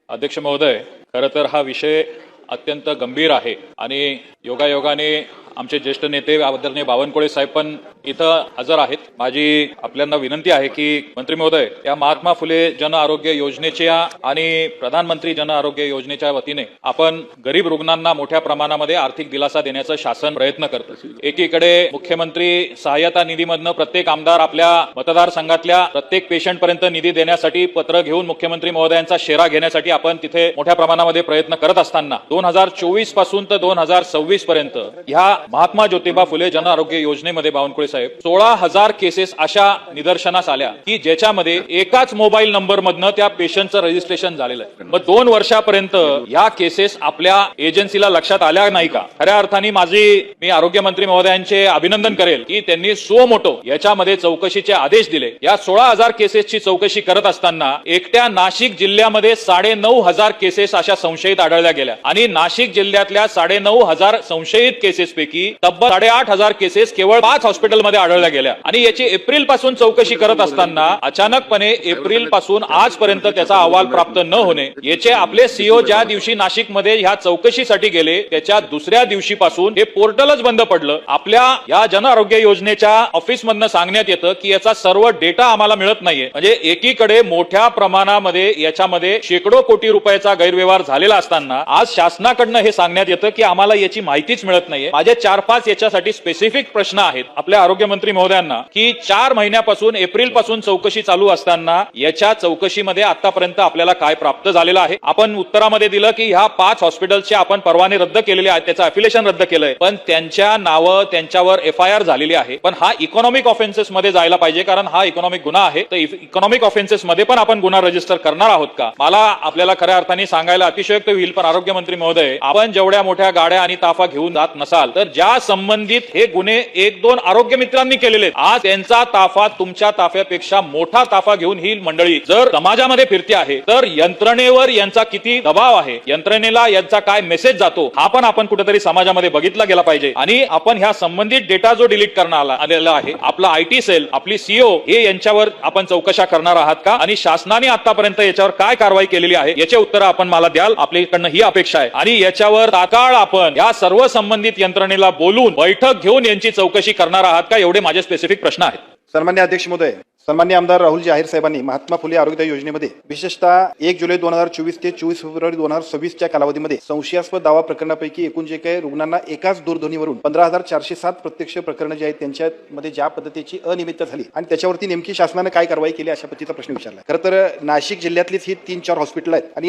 अध्यक्ष महोदय, खरं तर हा विषय अत्यंत गंभीर आहे आणि योगायोगाने आमचे ज्येष्ठ नेते आदरणीय बावनकुळे साहेब पण इथं हजर आहेत। माझी आपल्याला विनंती आहे की मंत्री महोदय, या महात्मा फुले जन आरोग्य योजनेच्या आणि प्रधानमंत्री जन आरोग्य योजनेच्या वतीने आपण गरीब रुग्णांना मोठ्या प्रमाणामध्ये आर्थिक दिलासा देण्याचा शासन प्रयत्न करतो। एकीकडे मुख्यमंत्री सहाय्यता निधीमधनं प्रत्येक आमदार आपल्या मतदारसंघातल्या प्रत्येक पेशंट पर्यंत निधी देण्यासाठी पत्र घेऊन मुख्यमंत्री महोदयांचा शेरा घेण्यासाठी आपण तिथे मोठ्या प्रमाणामध्ये प्रयत्न करत असताना 2024 पासून तर 2026 पर्यंत ह्या महात्मा ज्योतिबा फुले जन आरोग्य योजनेमध्ये बावनकुळे साहेब 16,000 केसेस अशा निदर्शनास आल्या की ज्याच्यामध्ये एकाच मोबाईल नंबर मधनं त्या पेशंटचं रजिस्ट्रेशन झालेलं आहे। मग 2 वर्षापर्यंत या केसेस आपल्या एजन्सीला लक्षात आल्या नाही का? खऱ्या अर्थाने मी आरोग्य मंत्री महोदयांचे अभिनंदन करेल की त्यांनी सो मोठो याच्यामध्ये चौकशीचे आदेश दिले। या 16,000 केसेसची चौकशी करत असताना एकट्या नाशिक जिल्ह्यामध्ये 9,500 केसेस अशा संशयित आढळल्या गेल्या आणि नाशिक जिल्ह्यातल्या 9,500 संशयित केसेस पैकी तब्बल 8,500 केसेस केवळ 5 हॉस्पिटलमध्ये आढळल्या गेल्या आणि याची एप्रिल पासून चौकशी करत असताना अचानकपणे एप्रिल पासून आजपर्यंत त्याचा अहवाल प्राप्त न होणे, याचे आपले सीओ ज्या दिवशी नाशिकमध्ये ह्या चौकशीसाठी गेले त्याच्या दुसऱ्या दिवशीपासून हे पोर्टलच बंद पडलं। आपल्या या जन आरोग्य योजनेच्या ऑफिस मधनं सांगण्यात येतं की याचा सर्व डेटा आम्हाला मिळत नाहीये। म्हणजे एकीकडे मोठ्या प्रमाणामध्ये याच्यामध्ये शेकडो कोटी रुपयाचा गैरव्यवहार झालेला असताना आज शासनाकडनं हे सांगण्यात येतं की आम्हाला याची माहितीच मिळत नाहीये। माझे 4-5 याच्यासाठी स्पेसिफिक प्रश्न आहेत आपल्या आरोग्य मंत्री महोदयांना की 4 महिन्यापासून एप्रिल पासून चौकशी चालू असताना याच्या चौकशीमध्ये आतापर्यंत आपल्याला काय प्राप्त झालेलं आहे? आपण उत्तरामध्ये दिलं की ह्या 5 हॉस्पिटलचे आपण परवाने रद्द केलेले आहेत, त्याचं अफिलिएशन रद्द केलंय, पण त्यांच्या नावं त्यांच्यावर FIR झालेली आहे। पण हा इकॉनॉमिक ऑफेन्सेस मध्ये जायला पाहिजे कारण हा इकॉनॉमिक गुन्हा आहे। तर इकॉनॉमिक ऑफेन्सेस मध्ये पण आपण गुन्हा रजिस्टर करणार आहोत का? मला आपल्याला खऱ्या अर्थाने सांगायला अतिशयोक्त होईल, पण आरोग्य मंत्री महोदय, आपण जेवढ्या मोठ्या गाड्या आणि ताफा घेऊन जात नसाल तर ज्या संबंधित हे गुन्हे 1-2 आरोग्य मित्रांनी केलेले आज त्यांचा ताफा तुमच्या ताफ्यापेक्षा मोठा ताफा घेऊन ही मंडळी जर समाजामध्ये फिरते आहे तर यंत्रणेवर यांचा किती दबाव आहे, यंत्रणेला यांचा काय मेसेज जातो हा पण आपण कुठेतरी समाजामध्ये बघितला गेला पाहिजे। आणि आपण ह्या संबंधित डेटा जो डिलीट करण्यात आलेला आहे, आपला IT सेल, आपली CO हे यांच्यावर आपण चौकशा करणार आहात का आणि शासनाने आतापर्यंत याच्यावर काय कारवाई केलेली आहे याचे उत्तर आपण मला द्याल, आपल्याकडनं ही अपेक्षा आहे। आणि याच्यावर तात्काळ आपण या सर्व संबंधित यंत्रणेला बोलून बैठक घेऊन यांची चौकशी करणार आहात का? एवढे माझे स्पेसिफिक प्रश्न आहेत। सन्मान्य अध्यक्ष महोदय, सन्मान्य आमदार राहुल जाहीर साहेबांनी महात्मा फुले आरोग्य योजनेमध्ये विशेषतः 1 जुलै 2024 ते 24 फेब्रुवारी 2026 च्या कालावधीमध्ये संशयास्पद दावा प्रकरणापैकी एकूण जे काही रुग्णांना एकाच दूरध्वनीवरून 15,407 प्रत्यक्ष प्रकरणं जे आहेत त्यांच्यामध्ये ज्या पद्धतीची अनियमितता झाली आणि त्याच्यावरती नेमकी शासनाने काय कारवाई केली अशा पद्धतीचा प्रश्न विचारला। खरं तर नाशिक जिल्ह्यातलीच ही 3-4 हॉस्पिटल आहेत आणि